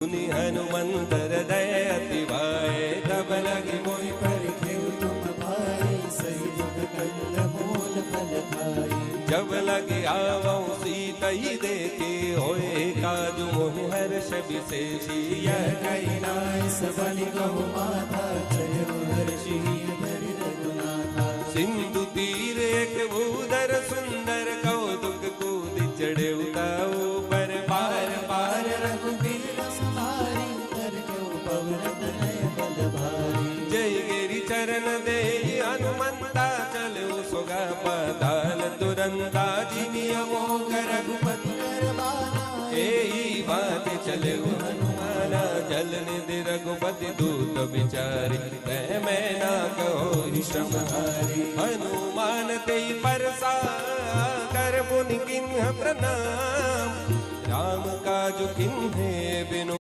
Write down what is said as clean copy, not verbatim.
सुनी हनुमंत हृदय अति भाए, तब लगी मोहि पर खेव तुम भाई, सही दुख कंद मूल फल खाई। जब लगे आवऊं सीत ही देखे, होए काजु मोहि हर्ष विशेषी। यह कही नाय सबनि कहु माता, चलो हर्षि धरि रघुनाथा। सिंधु तीर एक भूधर सुंदर, कौतुक कूद चढ़े उताऊ पर। पार पार रघुबीर जय गिरि चरण दे हनुमंता, चलो सोगा पाताल तुरंता। जिनियमो रघुपति नरवाना, एही बात चले हनुमाना। जल निधि रघुपति दूत विचारी, मैं ना कहो श्रम हारी। हनुमान ते परसा कर पुनि किन्ह प्रणाम, राम काज किन्हे बिनु।